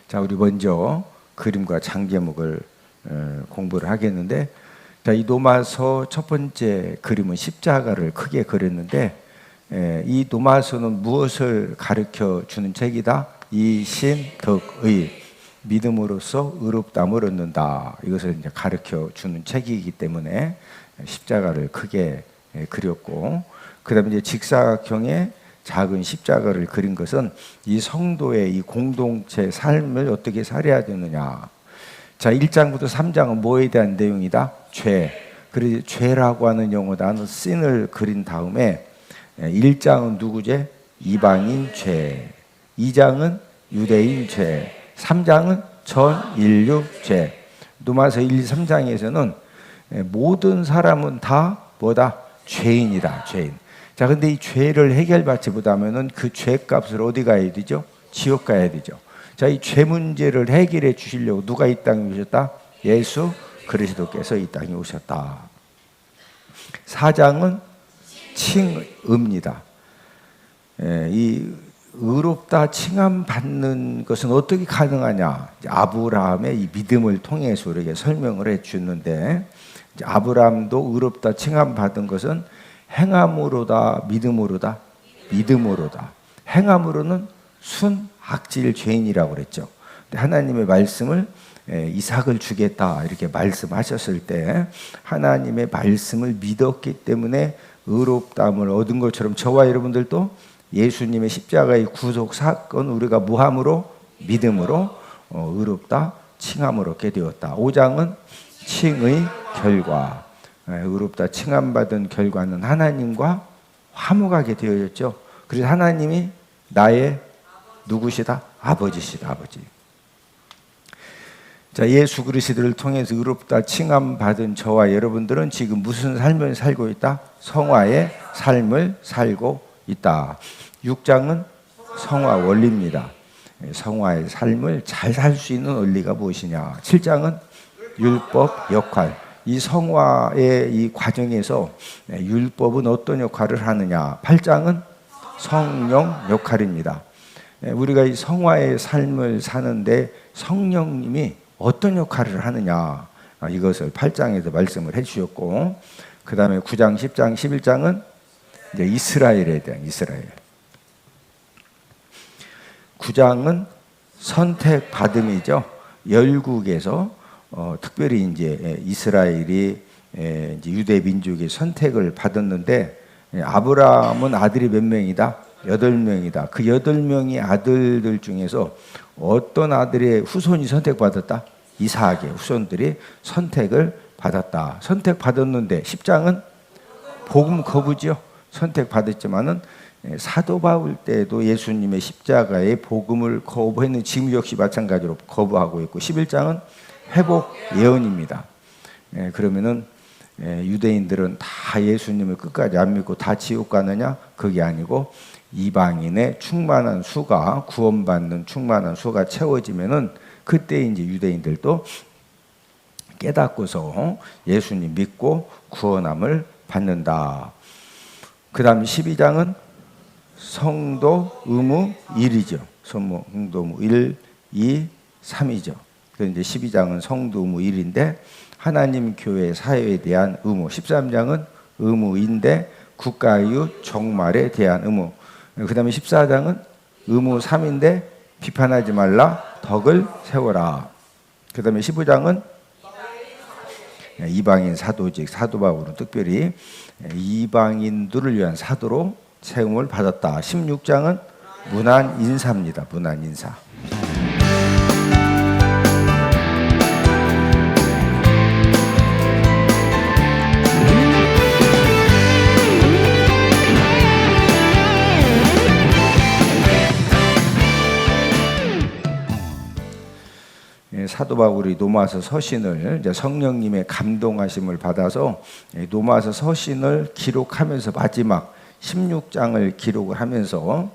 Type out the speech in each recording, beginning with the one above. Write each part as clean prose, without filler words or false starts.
자, 우리 먼저 그림과 장제목을 공부를 하겠는데, 자, 이 노마서 첫 번째 그림은 십자가를 크게 그렸는데, 이 노마서는 무엇을 가르쳐 주는 책이다? 이신덕의 믿음으로써 의롭다함을 얻는다. 이것을 이제 가르쳐 주는 책이기 때문에 십자가를 크게 그렸고, 그다음에 이제 직사각형의 작은 십자가를 그린 것은 이 성도의 이 공동체 삶을 어떻게 살아야 되느냐. 자, 1장부터 3장은 뭐에 대한 내용이다? 죄. 그래서 죄라고 하는 용어 단어 sin을 그린 다음에 1장은 누구 죄? 이방인 죄. 2장은 유대인 죄. 3장은 전 인류 죄. 노마서 1, 2, 3장에서는 모든 사람은 다 뭐다? 죄인이다. 죄인. 자, 근데 이 죄를 해결받지 못하면은 그 죄값을 어디 가야 되죠? 지옥 가야 되죠. 자, 이 죄 문제를 해결해 주시려고 누가 이 땅에 오셨다? 예수 그리스도께서 이 땅에 오셨다. 4장은 칭의입니다. 이 의롭다 칭함 받는 것은 어떻게 가능하냐? 아브라함의 이 믿음을 통해서 우리에게 설명을 해 주는데, 아브라함도 의롭다 칭함 받은 것은 행함으로다, 믿음으로다? 믿음으로다. 행함으로는 순악질 죄인이라고 그랬죠. 하나님의 말씀을 이삭을 주겠다 이렇게 말씀하셨을 때 하나님의 말씀을 믿었기 때문에 의롭다함을 얻은 것처럼 저와 여러분들도 예수님의 십자가의 구속 사건 우리가 무함으로 믿음으로 의롭다 칭함을 얻게 되었다. 5장은 칭의 결과. 의롭다 칭함받은 결과는 하나님과 화목하게 되어졌죠. 그래서 하나님이 나의 누구시다? 아버지시다. 아버지. 자, 예수 그리스도를 통해서 의롭다 칭함받은 저와 여러분들은 지금 무슨 삶을 살고 있다? 성화의 삶을 살고 있다. 6장은 성화 원리입니다. 성화의 삶을 잘 살 수 있는 원리가 무엇이냐? 7장은 율법 역할. 이 성화의 이 과정에서 율법은 어떤 역할을 하느냐? 8장은 성령 역할입니다. 우리가 이 성화의 삶을 사는데 성령님이 어떤 역할을 하느냐? 이것을 8장에서 말씀을 해주셨고, 그 다음에 9장, 10장, 11장은 이제 이스라엘에 대한 이스라엘. 9장은 선택받음이죠. 열국에서 특별히 이제 이스라엘이 이제 유대 민족의 선택을 받았는데, 아브라함은 아들이 몇 명이다? 8명이다. 그 8명의 아들들 중에서 어떤 아들의 후손이 선택받았다? 이삭의 후손들이 선택을 받았다. 선택받았는데 10장은 복음 거부죠. 선택받았지만은 사도 바울 때도 예수님의 십자가의 복음을 거부했는 지금 역시 마찬가지로 거부하고 있고, 11장은 회복 예언입니다. 그러면은 유대인들은 다 예수님을 끝까지 안 믿고 다 지옥 가느냐? 그게 아니고 이방인의 충만한 수가 구원받는 충만한 수가 채워지면은 그때 이제 유대인들도 깨닫고서 예수님 믿고 구원함을 받는다. 그다음 12장은 성도 의무 1이죠. 성도 의무 1, 2, 3이죠. 그런데 12장은 성도 의무 1인데 하나님 교회 사회에 대한 의무. 13장은 의무인데 국가유 종말에 대한 의무. 그 다음에 14장은 의무 3인데 비판하지 말라 덕을 세워라. 그 다음에 15장은 이방인 사도직 사도 바울은 특별히 이방인들을 위한 사도로 세움을 받았다. 16장은 문안 인사입니다. 문안 인사. 사도 바울이 노마서 서신을 이제 성령님의 감동하심을 받아서 노마서 서신을 기록하면서 마지막 16장을 기록을 하면서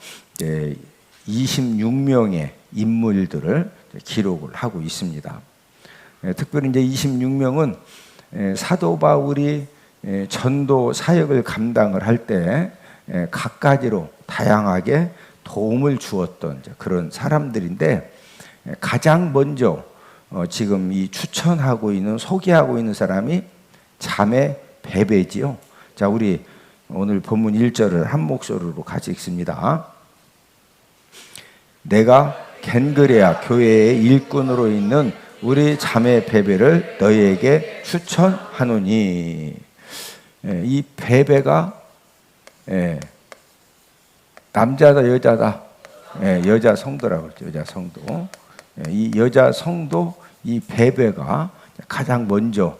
26명의 인물들을 기록을 하고 있습니다. 특별히 이제 26명은 사도 바울이 전도 사역을 감당을 할 때 각가지로 다양하게 도움을 주었던 그런 사람들인데, 가장 먼저 지금 이 추천하고 있는, 소개하고 있는 사람이 자매 베베지요. 자, 우리 오늘 본문 1절을 한 목소리로 같이 읽습니다. 내가 겐그레아 교회의 일꾼으로 있는 우리 자매 베베를 너희에게 추천하노니. 이 베베가 남자다 여자다? 여자 성도라고 그러죠. 여자 성도. 이 여자 성도 이 베베가 가장 먼저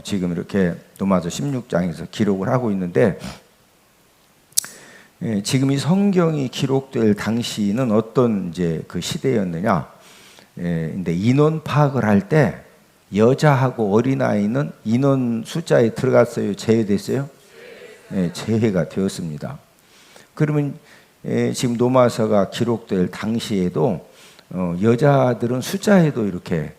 지금 이렇게 로마서 16장에서 기록을 하고 있는데, 지금 이 성경이 기록될 당시는 어떤 이제 그 시대였느냐? 근데 인원 파악을 할 때 여자하고 어린아이는 인원 숫자에 들어갔어요? 제외됐어요? 제외가 되었습니다. 그러면 지금 로마서가 기록될 당시에도 여자들은 숫자에도 이렇게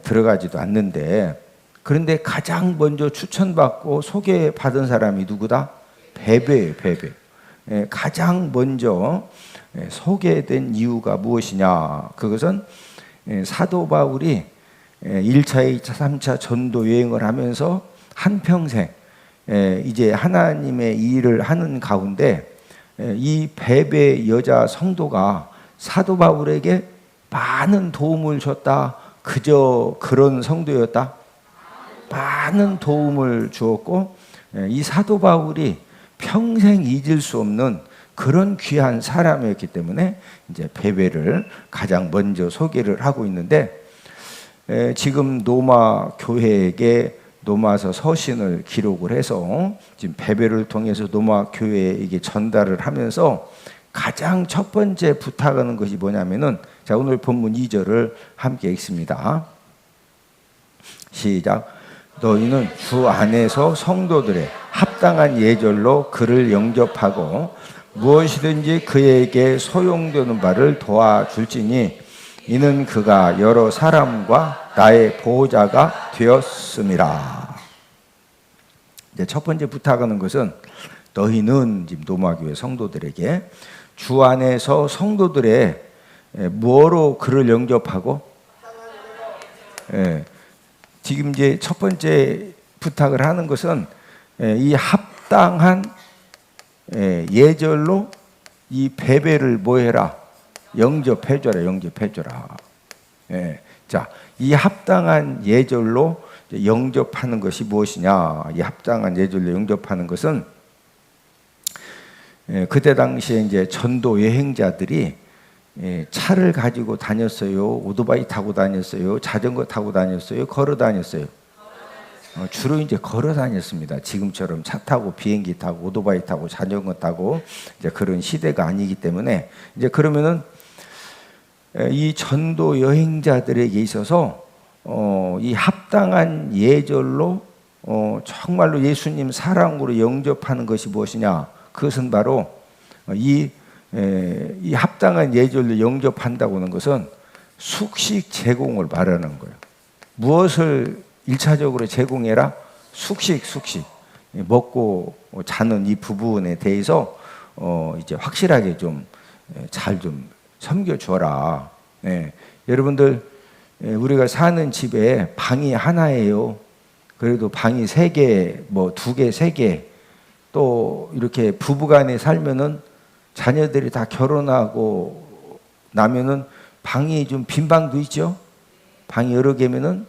들어가지도 않는데, 그런데 가장 먼저 추천받고 소개받은 사람이 누구다? 베베예요, 베베. 가장 먼저 소개된 이유가 무엇이냐? 그것은 사도 바울이 1차, 2차, 3차 전도 여행을 하면서 한평생 이제 하나님의 일을 하는 가운데 이 베베 여자 성도가 사도 바울에게 많은 도움을 줬다. 그저 그런 성도였다? 많은 도움을 주었고, 이 사도 바울이 평생 잊을 수 없는 그런 귀한 사람이었기 때문에 이제 베베를 가장 먼저 소개를 하고 있는데, 지금 로마 교회에게 로마서 서신을 기록을 해서 지금 베베를 통해서 로마 교회에게 전달을 하면서 가장 첫 번째 부탁하는 것이 뭐냐면은, 자, 오늘 본문 2절을 함께 읽습니다. 시작. 너희는 주 안에서 성도들의 합당한 예절로 그를 영접하고 무엇이든지 그에게 소용되는 바를 도와줄지니 이는 그가 여러 사람과 나의 보호자가 되었음이라. 이제 첫 번째 부탁하는 것은, 너희는 지금 로마교회 성도들에게 주 안에서 성도들의 뭐로 그를 영접하고, 지금 이제 첫 번째 부탁을 하는 것은 이 합당한 예절로 이 베베를 뭐해라? 영접해줘라, 영접해줘라. 자, 이 합당한 예절로 영접하는 것이 무엇이냐? 이 합당한 예절로 영접하는 것은 그때 당시에 이제 전도 여행자들이 차를 가지고 다녔어요? 오토바이 타고 다녔어요? 자전거 타고 다녔어요? 걸어 다녔어요? 주로 이제 걸어 다녔습니다. 지금처럼 차 타고 비행기 타고 오토바이 타고 자전거 타고 이제 그런 시대가 아니기 때문에, 이제 그러면은 이 전도 여행자들에게 있어서 이 합당한 예절로 정말로 예수님 사랑으로 영접하는 것이 무엇이냐? 그것은 바로 이 합당한 예절로 영접한다고 하는 것은 숙식 제공을 말하는 거예요. 무엇을 1차적으로 제공해라? 숙식. 먹고 자는 이 부분에 대해서 이제 확실하게 좀 잘 좀 섬겨줘라. 여러분들, 우리가 사는 집에 방이 하나예요. 그래도 방이 3개, 뭐 2개, 3개, 또 이렇게 부부간에 살면은 자녀들이 다 결혼하고 나면은 방이 좀 빈 방도 있죠. 방이 여러 개면은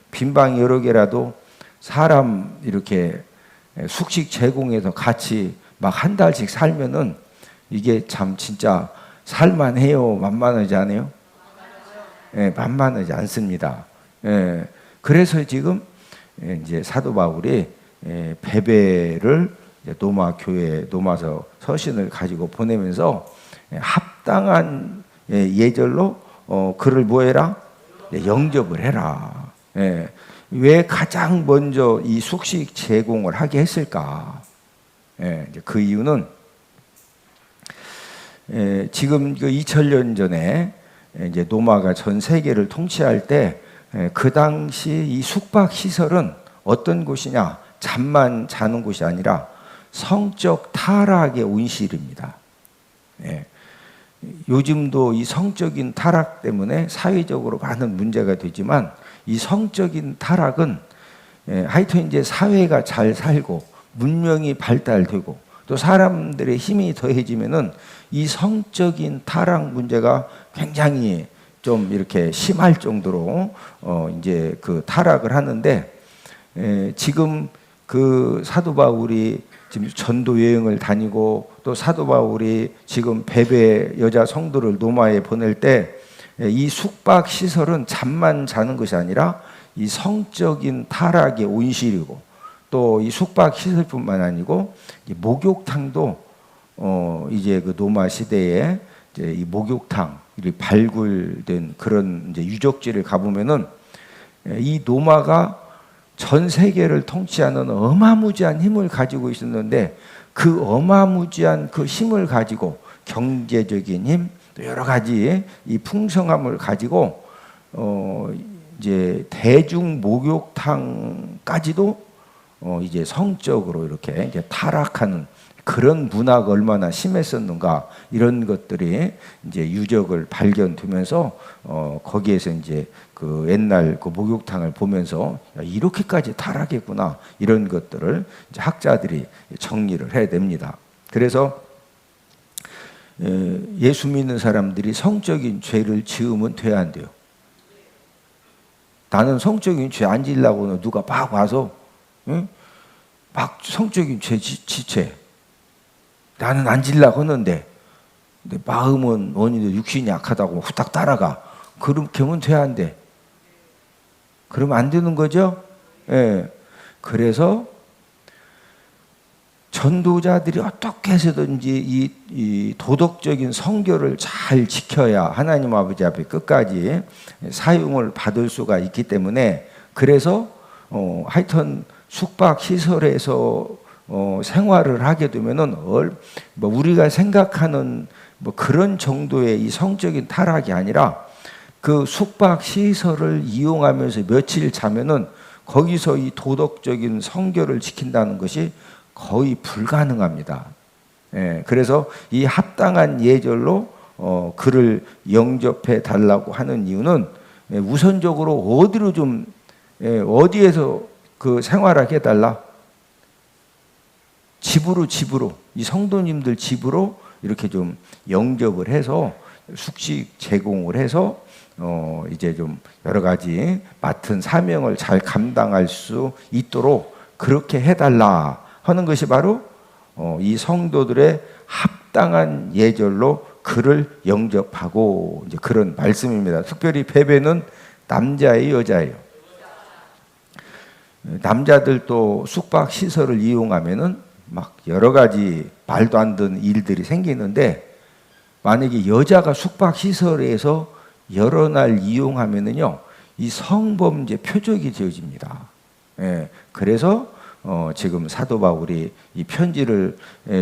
빈 방이 여러 개라도 사람 이렇게 숙식 제공해서 같이 막 한 달씩 살면은 이게 참 진짜 살만해요? 만만하지 않아요? 만만하지 않습니다. 그래서 지금 이제 사도 바울이 베베를 로마 교회 로마서 서신을 가지고 보내면서 합당한 예절로 그를 뭐해라? 영접을 해라. 왜 가장 먼저 이 숙식 제공을 하게 했을까? 그 이유는 지금 그 2000년 전에 이제 로마가 전 세계를 통치할 때 그 당시 이 숙박 시설은 어떤 곳이냐? 잠만 자는 곳이 아니라 성적 타락의 온실입니다. 요즘도 이 성적인 타락 때문에 사회적으로 많은 문제가 되지만 이 성적인 타락은 하여튼 이제 사회가 잘 살고 문명이 발달되고 또 사람들의 힘이 더해지면은 이 성적인 타락 문제가 굉장히 좀 이렇게 심할 정도로 이제 그 타락을 하는데 지금 그 사도 바울이 지금 전도 여행을 다니고 또 사도 바울이 지금 베베 여자 성도를 노마에 보낼 때 이 숙박 시설은 잠만 자는 것이 아니라 이 성적인 타락의 온실이고 또 이 숙박 시설뿐만 아니고 이 목욕탕도 이제 그 노마 시대에 이제 이 목욕탕이 발굴된 그런 이제 유적지를 가보면은 이 노마가 전 세계를 통치하는 어마무지한 힘을 가지고 있었는데 그 어마무지한 그 힘을 가지고 경제적인 힘, 또 여러 가지 이 풍성함을 가지고 이제 대중 목욕탕까지도 이제 성적으로 이렇게 이제 타락하는 그런 문화가 얼마나 심했었는가 이런 것들이 이제 유적을 발견되면서 거기에서 이제 그 옛날 그 목욕탕을 보면서 이렇게까지 타락했구나 이런 것들을 이제 학자들이 정리를 해야 됩니다. 그래서 예수 믿는 사람들이 성적인 죄를 지으면 돼야 안 돼요. 나는 성적인 죄 안 지으려고 누가 막 와서 막 성적인 죄 지체 나는 안 지으려고 하는데 마음은 원인도 육신이 약하다고 후딱 따라가. 그렇게 하면 돼야 안 돼. 그러면 안 되는 거죠. 예. 그래서 전도자들이 어떻게 해서든지 이 도덕적인 성결을 잘 지켜야 하나님 아버지 앞에 끝까지 사용을 받을 수가 있기 때문에 그래서 하여튼 숙박 시설에서 생활을 하게 되면은 뭐 우리가 생각하는 뭐 그런 정도의 이 성적인 타락이 아니라 그 숙박 시설을 이용하면서 며칠 자면은 거기서 이 도덕적인 성결을 지킨다는 것이 거의 불가능합니다. 예, 그래서 이 합당한 예절로 그를 영접해 달라고 하는 이유는 우선적으로 어디로 좀 어디에서 그 생활하게 해달라. 집으로 이 성도님들 집으로 이렇게 좀 영접을 해서 숙식 제공을 해서 이제 좀 여러 가지 맡은 사명을 잘 감당할 수 있도록 그렇게 해달라 하는 것이 바로 이 성도들의 합당한 예절로 그를 영접하고 이제 그런 말씀입니다. 특별히 베베는 남자예요, 여자예요? 남자들도 숙박 시설을 이용하면은 막 여러 가지 말도 안 되는 일들이 생기는데 만약에 여자가 숙박 시설에서 여러 날 이용하면은요 이 성범죄 표적이 되어집니다. 예, 그래서 지금 사도 바울이 이 편지를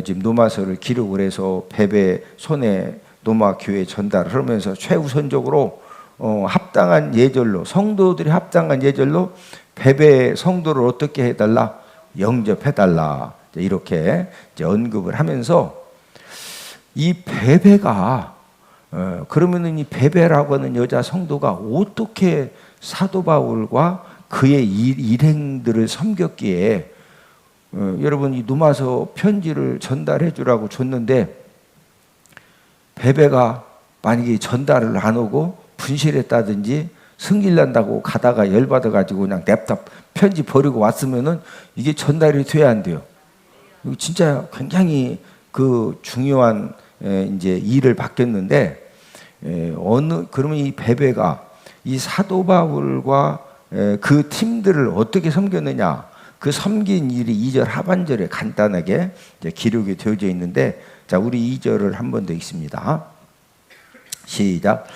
지금 노마서를 기록을 해서 베베 손에 노마 교회 전달을 하면서 최우선적으로 합당한 예절로 성도들이 합당한 예절로 베베 성도를 어떻게 해달라? 영접해달라. 이렇게 이제 언급을 하면서 이 베베가 그러면은 이 베베라고 하는 여자 성도가 어떻게 사도 바울과 그의 일행들을 섬겼기에 여러분 이 누마서 편지를 전달해 주라고 줬는데 베베가 만약에 전달을 안 오고 분실했다든지 승질난다고 가다가 열받아 가지고 그냥 냅다 편지 버리고 왔으면은 이게 전달이 돼야 안 돼요. 진짜 굉장히 그 중요한 이제 일을 맡겼는데 그러면 이 베베가 이 사도 바울과 그 팀들을 어떻게 섬겼느냐 그 섬긴 일이 2절 하반절에 간단하게 이제 기록이 되어져 있는데 자 우리 2절을 한 번 더 읽습니다. 시작.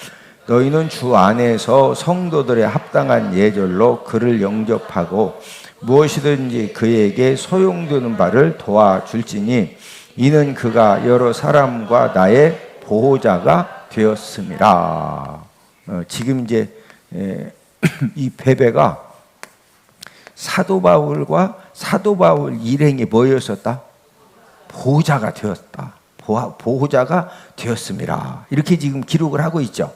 너희는 주 안에서 성도들의 합당한 예절로 그를 영접하고 무엇이든지 그에게 소용되는 바를 도와줄지니 이는 그가 여러 사람과 나의 보호자가 되었음이라. 지금 이제 이 베베가 사도 바울과 사도 바울 일행이 뭐였었다? 보호자가 되었다. 보호자가 되었습니다. 이렇게 지금 기록을 하고 있죠.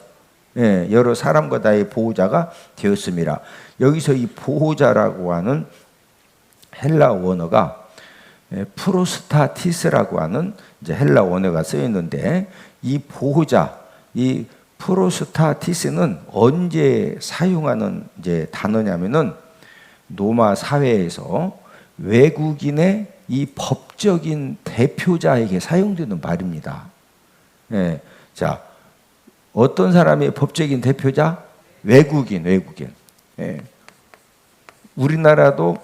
예, 여러 사람과 다의 보호자가 되었습니다. 여기서 이 보호자라고 하는 헬라 원어가 프로스타티스라고 하는 이제 헬라 원어가 쓰여 있는데, 이 보호자, 이 프로스타티스는 언제 사용하는 이제 단어냐면은 로마 사회에서 외국인의 이 법적인 대표자에게 사용되는 말입니다. 예, 자, 어떤 사람의 법적인 대표자? 외국인. 예. 우리나라도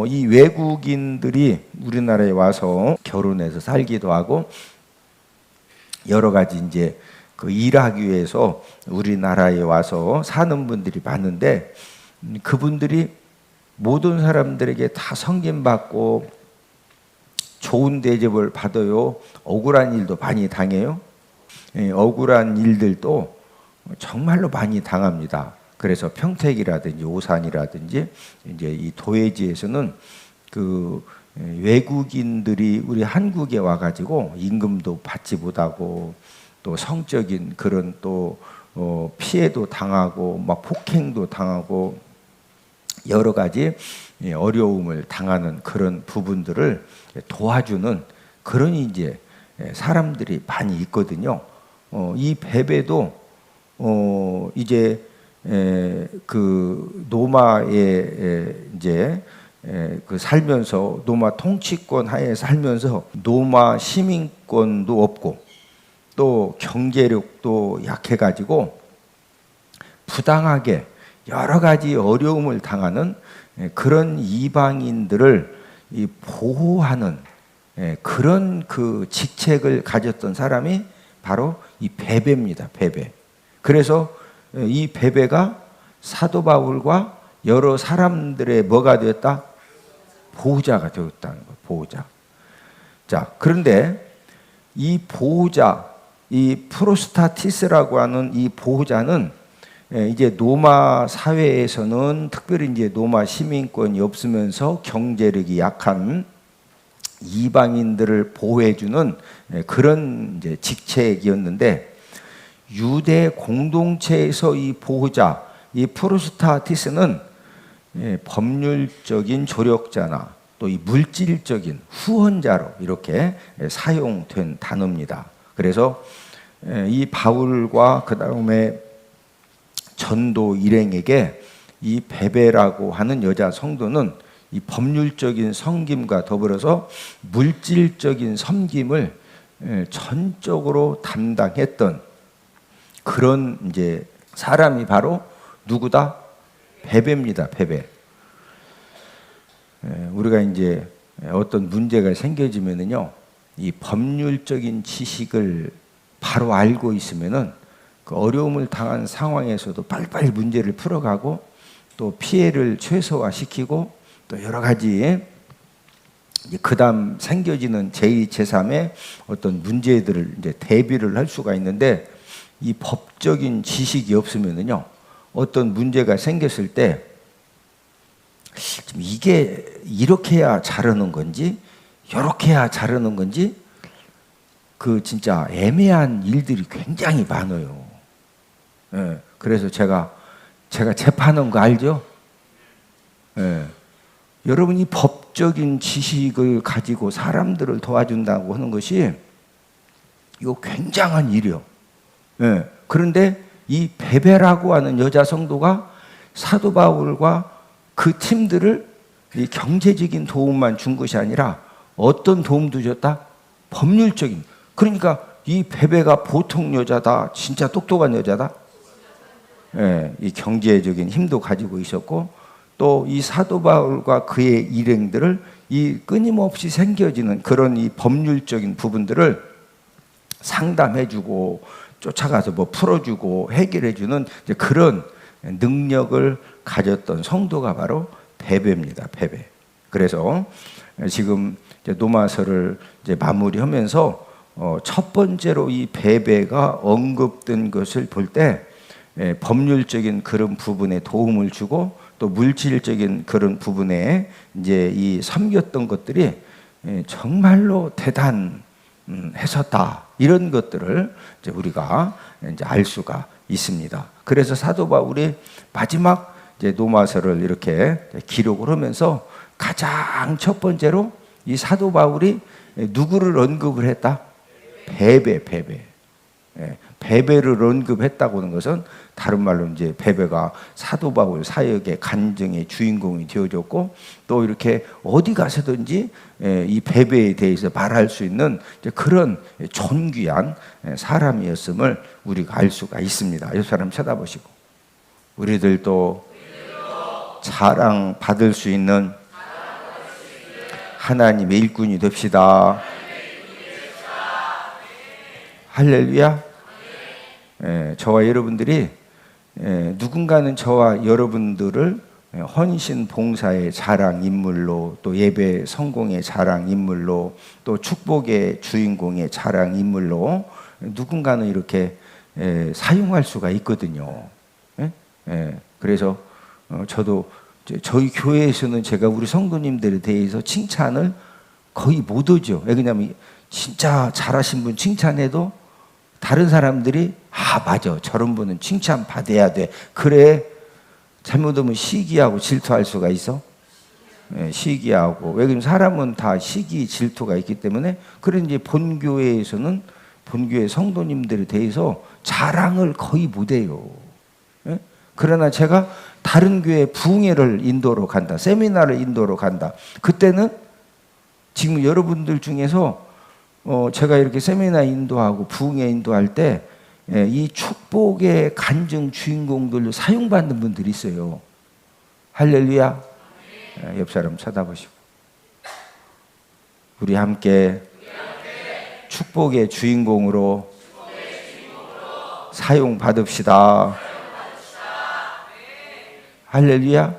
이 외국인들이 우리나라에 와서 결혼해서 살기도 하고 여러 가지 이제 그 일하기 위해서 우리나라에 와서 사는 분들이 많은데, 그분들이 모든 사람들에게 다 섬김받고 좋은 대접을 받아요. 억울한 일도 많이 당해요. 예, 억울한 일들도 정말로 많이 당합니다. 그래서 평택이라든지 오산이라든지 이제 이 도회지에서는 그 외국인들이 우리 한국에 와가지고 임금도 받지 못하고 또 성적인 그런 또 피해도 당하고 막 폭행도 당하고 여러 가지 어려움을 당하는 그런 부분들을 도와주는 그런 이제 사람들이 많이 있거든요. 이 베베도 이제 그 노마에 이제 그 살면서 노마 통치권 하에 살면서 노마 시민권도 없고 또 경제력도 약해가지고 부당하게 여러 가지 어려움을 당하는 그런 이방인들을 보호하는 그런 그 직책을 가졌던 사람이 바로 이 베베입니다. 베베. 그래서 이 베베가 사도 바울과 여러 사람들의 뭐가 되었다? 보호자가 되었다는 거예요. 보호자. 자, 그런데 이 보호자, 이 프로스타티스라고 하는 이 보호자는 이제 로마 사회에서는 특별히 이제 로마 시민권이 없으면서 경제력이 약한 이방인들을 보호해주는 그런 이제 직책이었는데, 유대 공동체에서 이 보호자, 이 프로스타티스는 법률적인 조력자나 또 이 물질적인 후원자로 이렇게 사용된 단어입니다. 그래서 이 바울과 그 다음에 전도 일행에게 이 베베라고 하는 여자 성도는 이 법률적인 섬김과 더불어서 물질적인 섬김을 전적으로 담당했던 그런 이제 사람이 바로 누구다? 베베입니다. 베베. 우리가 이제 어떤 문제가 생겨지면은요, 이 법률적인 지식을 바로 알고 있으면은 그 어려움을 당한 상황에서도 빨리빨리 문제를 풀어가고 또 피해를 최소화시키고 또 여러 가지 그다음 생겨지는 제2, 제3의 어떤 문제들을 이제 대비를 할 수가 있는데, 이 법적인 지식이 없으면은요, 어떤 문제가 생겼을 때 이게 이렇게 해야 자르는 건지 이렇게 해야 자르는 건지 그 진짜 애매한 일들이 굉장히 많아요. 예, 그래서 제가 재판한 거 알죠? 예, 여러분이 법적인 지식을 가지고 사람들을 도와준다고 하는 것이 이거 굉장한 일이요. 예, 그런데 이 베베라고 하는 여자 성도가 사도 바울과 그 팀들을 이 경제적인 도움만 준 것이 아니라 어떤 도움도 줬다? 법률적인. 그러니까 이 베베가 보통 여자다, 진짜 똑똑한 여자다. 예, 이 경제적인 힘도 가지고 있었고 또 이 사도 바울과 그의 일행들을 이 끊임없이 생겨지는 그런 이 법률적인 부분들을 상담해주고 쫓아가서 뭐 풀어주고 해결해주는 이제 그런 능력을 가졌던 성도가 바로 베베입니다. 베베. 그래서 지금 이제 노마서를 이제 마무리하면서 첫 번째로 이 베베가 언급된 것을 볼 때 법률적인 그런 부분에 도움을 주고 또 물질적인 그런 부분에 이제 이 섬겼던 것들이 정말로 했었다. 이런 것들을 이제 우리가 이제 알 수가 있습니다. 그래서 사도 바울이 마지막 이제 로마서를 이렇게 기록을 하면서 가장 첫 번째로 이 사도 바울이 누구를 언급을 했다? 베베. 베베를 언급했다고 하는 것은 다른 말로 이제 베베가 사도 바울 사역의 간증의 주인공이 되어졌고, 또 이렇게 어디 가서든지 이 베베에 대해서 말할 수 있는 그런 존귀한 사람이었음을 우리가 알 수가 있습니다. 옆 사람 쳐다보시고, 우리들도 자랑 받을 수 있는 하나님의 일꾼이 됩시다. 할렐루야. 저와 여러분들이 누군가는 저와 여러분들을 헌신 봉사의 자랑 인물로, 또 예배 성공의 자랑 인물로, 또 축복의 주인공의 자랑 인물로 누군가는 이렇게 사용할 수가 있거든요. 그래서 저도 저희 교회에서는 제가 우리 성도님들에 대해서 칭찬을 거의 못 하죠. 왜냐하면 진짜 잘하신 분 칭찬해도 다른 사람들이 맞아, 저런 분은 칭찬 받아야 돼. 그래, 잘못하면 시기하고 질투할 수가 있어. 시기하고. 왜냐면 사람은 다 시기, 질투가 있기 때문에. 그런 이제 본교회에서는 본교회 성도님들에 대해서 자랑을 거의 못해요. 그러나 제가 다른 교회 부흥회를 인도로 간다, 세미나를 인도로 간다. 그때는 지금 여러분들 중에서 제가 이렇게 세미나 인도하고 부흥회 인도할 때 이 축복의 간증 주인공들로 사용받는 분들이 있어요. 할렐루야. 옆 사람 쳐다보시고, 우리 함께 축복의 주인공으로 사용받읍시다. 할렐루야.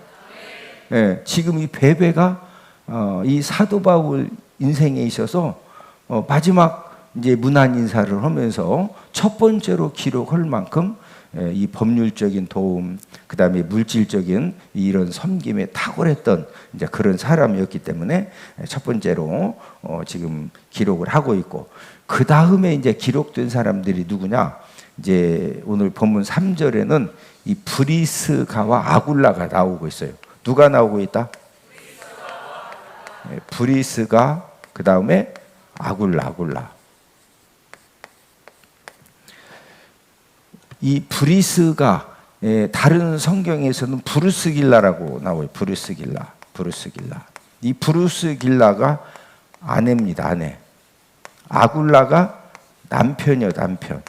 지금 이 베베가 이 사도 바울 인생에 있어서 마지막 이제 문안 인사를 하면서 첫 번째로 기록할 만큼 이 법률적인 도움, 그 다음에 물질적인 이런 섬김에 탁월했던 이제 그런 사람이었기 때문에 첫 번째로 지금 기록을 하고 있고, 그 다음에 이제 기록된 사람들이 누구냐? 이제 오늘 본문 3절에는 이 브리스가와 아굴라가 나오고 있어요. 누가 나오고 있다? 브리스가, 그 다음에 아굴라. 이 브리스가 다른 성경에서는 브루스길라라고 나와요. 브루스길라. 이 브루스길라가 아내입니다. 아내. 아굴라가 남편이요, 남편.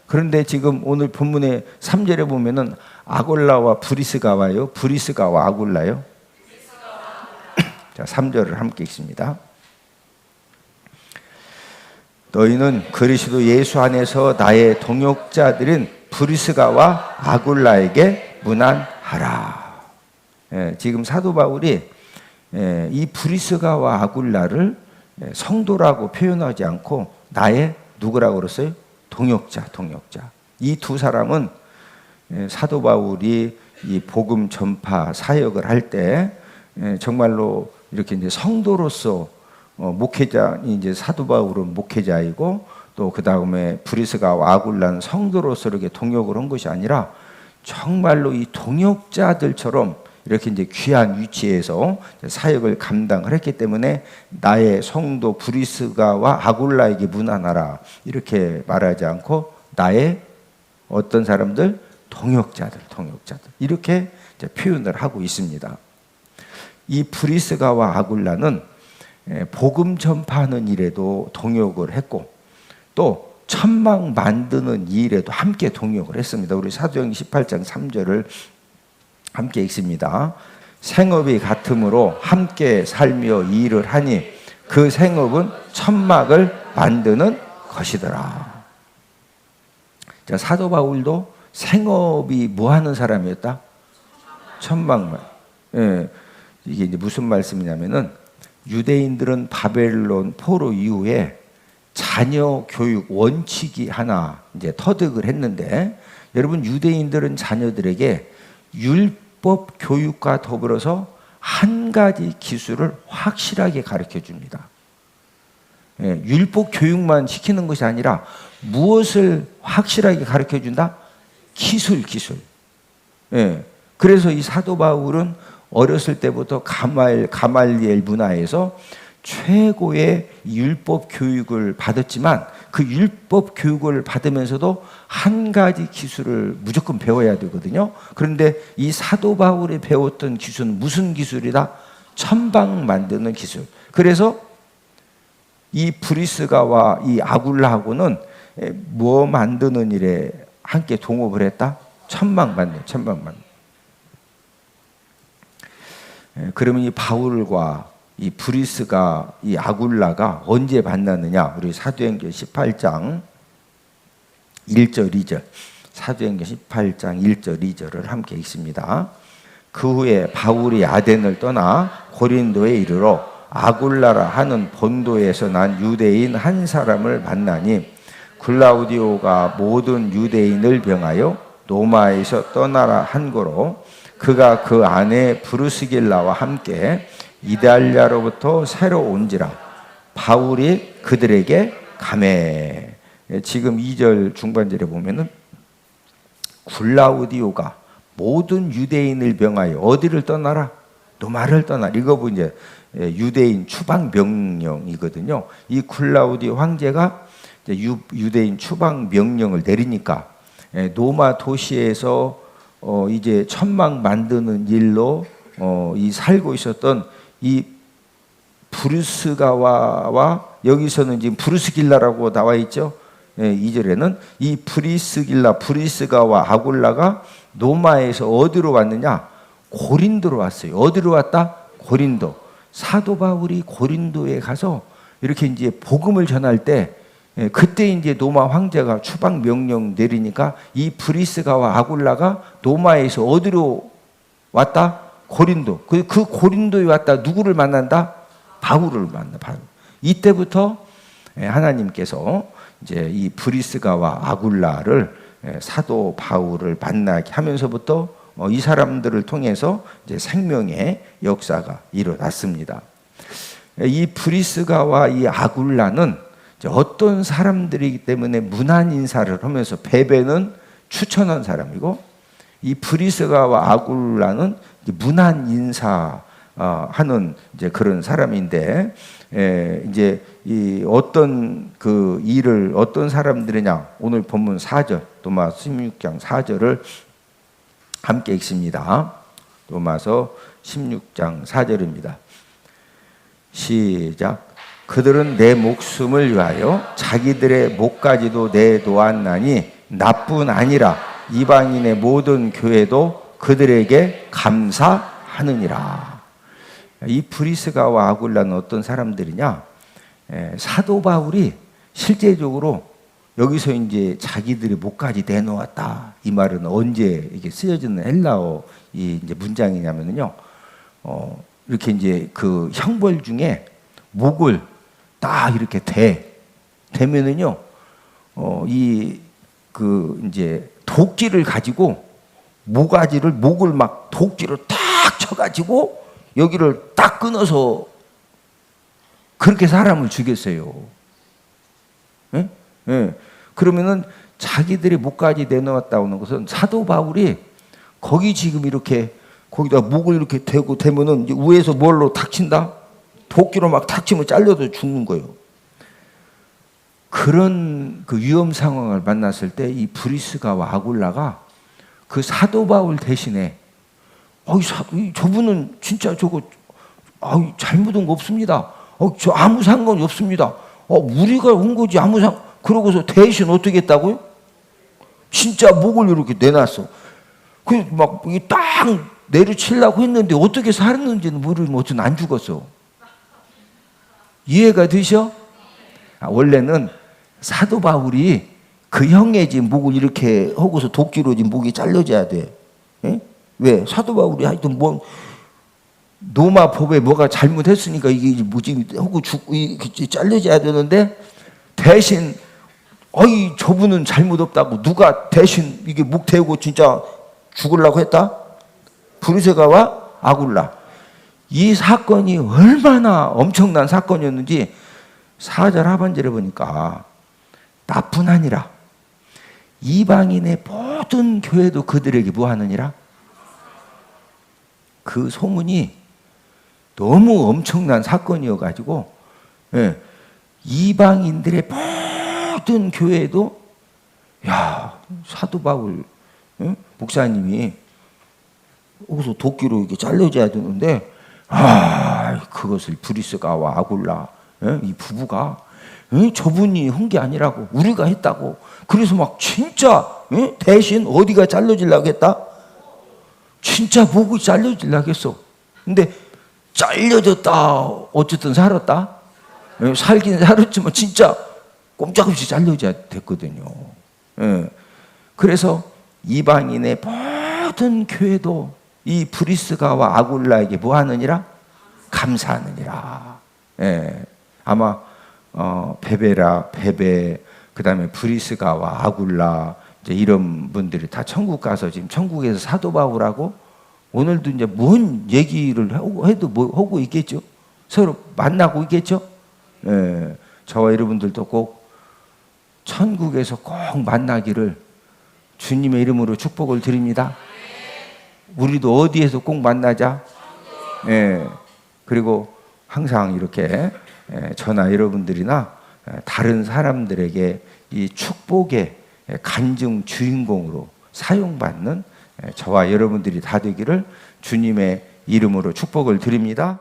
그런데 지금 오늘 본문의 3절에 보면은 아굴라와 브리스가와요, 브리스가와 아굴라요. 자, 3절을 함께 읽습니다. 너희는 그리스도 예수 안에서 나의 동역자들인 브리스가와 아굴라에게 문안하라. 지금 사도 바울이 이 브리스가와 아굴라를 성도라고 표현하지 않고 나의 누구라고 그랬어요? 동역자. 이 두 사람은 사도 바울이 이 복음 전파 사역을 할 때 정말로 이렇게 이제 성도로서 목회자니 이제 사도 바울은 목회자이고, 또 그 다음에 브리스가와 아굴라는 성도로서 이렇게 동역을 한 것이 아니라 정말로 이 동역자들처럼 이렇게 이제 귀한 위치에서 사역을 감당을 했기 때문에 나의 성도 브리스가와 아굴라에게 문안하라 이렇게 말하지 않고 나의 어떤 사람들? 동역자들 이렇게 이제 표현을 하고 있습니다. 이 브리스가와 아굴라는 복음 전파하는 일에도 동역을 했고, 또 천막 만드는 일에도 함께 동역을 했습니다. 우리 사도행전 18장 3절을 함께 읽습니다. 생업이 같으므로 함께 살며 일을 하니 그 생업은 천막을 만드는 것이더라. 자, 사도 바울도 생업이 뭐 하는 사람이었다? 천막만. 이게 이제 무슨 말씀이냐면은 유대인들은 바벨론 포로 이후에 자녀 교육 원칙이 하나 이제 터득을 했는데, 여러분 유대인들은 자녀들에게 율법 교육과 더불어서 한 가지 기술을 확실하게 가르쳐 줍니다. 율법 교육만 시키는 것이 아니라 무엇을 확실하게 가르쳐준다? 기술. 그래서 이 사도 바울은 어렸을 때부터 가말리엘 문화에서 최고의 율법 교육을 받았지만 그 율법 교육을 받으면서도 한 가지 기술을 무조건 배워야 되거든요. 그런데 이 사도 바울이 배웠던 기술은 무슨 기술이다? 천방 만드는 기술. 그래서 이 브리스가와 이 아굴라하고는 뭐 만드는 일에 함께 동업을 했다? 천방 만드는. 그러면 이 바울과 이 브리스가 이 아굴라가 언제 만났느냐? 우리 사도행전 18장 1절 2절. 사도행전 18장 1절 2절을 함께 읽습니다. 그 후에 바울이 아덴을 떠나 고린도에 이르러 아굴라라 하는 본도에서 난 유대인 한 사람을 만나니 글라우디오가 모든 유대인을 명하여 로마에서 떠나라 한 거로 그가 그 안에 브루스길라와 함께 이달리아로부터 새로 온지라 바울이 그들에게 가매. 지금 2절 중반절에 보면은 글라우디오가 모든 유대인을 명하여 어디를 떠나라? 로마를 떠나라. 이거 이제 유대인 추방 명령이거든요. 이 글라우디오 황제가 유대인 추방 명령을 내리니까 로마 도시에서 이제 천막 만드는 일로 이 살고 있었던 이 브루스가와 여기서는 지금 브루스길라라고 나와 있죠. 2절에는 이 브리스가와 아굴라가 로마에서 어디로 왔느냐? 고린도로 왔어요. 어디로 왔다? 고린도. 사도 바울이 고린도에 가서 이렇게 이제 복음을 전할 때 그때 이제 로마 황제가 추방 명령 내리니까 이 브리스가와 아굴라가 로마에서 어디로 왔다? 고린도. 그 고린도에 왔다 누구를 만난다? 바울을 만나. 바울. 이때부터 하나님께서 이제 이 브리스가와 아굴라를 사도 바울을 만나게 하면서부터 이 사람들을 통해서 이제 생명의 역사가 일어났습니다. 이 브리스가와 이 아굴라는 어떤 사람들이기 때문에 문안 인사를 하면서 베베는 추천한 사람이고 이 브리스가와 아굴라는 문안 인사 하는 이제 그런 사람인데 이제 이 어떤 그 일을 어떤 사람들이냐 오늘 본문 4절 로마서 16장 4절을 함께 읽습니다. 로마서 16장 4절입니다. 시작. 그들은 내 목숨을 위하여 자기들의 목까지도 내놓았나니 나뿐 아니라 이방인의 모든 교회도 그들에게 감사하느니라. 이 브리스가와 아굴라는 어떤 사람들이냐? 사도 바울이 실제적으로 여기서 이제 자기들의 목까지 내놓았다. 이 말은 언제 이게 쓰여지는 헬라어 이 이제 문장이냐면요. 이렇게 이제 그 형벌 중에 목을 딱 이렇게 대면은요. 이 그 이제 도끼를 가지고 목을 막 도끼로 딱 쳐가지고 여기를 딱 끊어서 그렇게 사람을 죽였어요. 예? 예. 그러면은 자기들이 목까지 내놓았다는 것은 사도 바울이 거기 지금 이렇게 거기다 목을 이렇게 대면은 이제 위에서 뭘로 탁 친다? 도끼로 막 탁 치면 잘려도 죽는 거예요. 그런 그 위험 상황을 만났을 때 이 브리스가와 아굴라가 그 사도 바울 대신에 저분은 진짜 저거 잘못한 거 없습니다. 저 아무 상관이 없습니다. 우리가 온 거지 그러고서 대신 어떻게 했다고요? 진짜 목을 이렇게 내놨어. 그 막 딱 내려치려고 했는데 어떻게 살았는지는 모르면 어쨌든 안 죽었어. 이해가 되셔? 원래는 사도 바울이 그 형의 지금 목을 이렇게 하고서 도끼로 지금 목이 잘려져야 돼. 예? 왜? 사도 바울이 하여튼 뭐 로마 법에 뭐가 잘못했으니까 이게 뭐지 하고 잘려져야 되는데 대신 저분은 잘못 없다고 누가 대신 이게 목 대고 진짜 죽으려고 했다? 브리스가와 아굴라. 이 사건이 얼마나 엄청난 사건이었는지 4절 하반절에 보니까 나뿐아니라 이방인의 모든 교회도 그들에게 뭐하느니라? 그 소문이 너무 엄청난 사건이어가지고, 예, 이방인들의 모든 교회도, 야, 사도 바울, 예? 목사님이 여기서 도끼로 이렇게 잘려져야 되는데, 그것을 브리스가와 아굴라, 예? 이 부부가, 예? 저분이 한 게 아니라고, 우리가 했다고. 그래서 막 진짜, 예? 대신 어디가 잘려지려고 했다? 진짜 목이 잘려지려고 했어. 근데 잘려졌다. 어쨌든 살았다. 예? 살긴 살았지만 진짜 꼼짝없이 잘려져야 됐거든요. 예. 그래서 이방인의 모든 교회도 이 브리스가와 아굴라에게 뭐 하느니라? 감사하느니라. 예. 아마 베베, 그 다음에 브리스가와 아굴라, 이제 이런 분들이 다 천국 가서 지금 천국에서 사도 바울하고 오늘도 이제 뭔 얘기를 해도 뭐 하고 있겠죠? 서로 만나고 있겠죠? 예. 저와 여러분들도 꼭 천국에서 꼭 만나기를 주님의 이름으로 축복을 드립니다. 우리도 어디에서 꼭 만나자. 예. 그리고 항상 이렇게 저나 여러분들이나 다른 사람들에게 이 축복의 간증 주인공으로 사용받는 저와 여러분들이 다 되기를 주님의 이름으로 축복을 드립니다.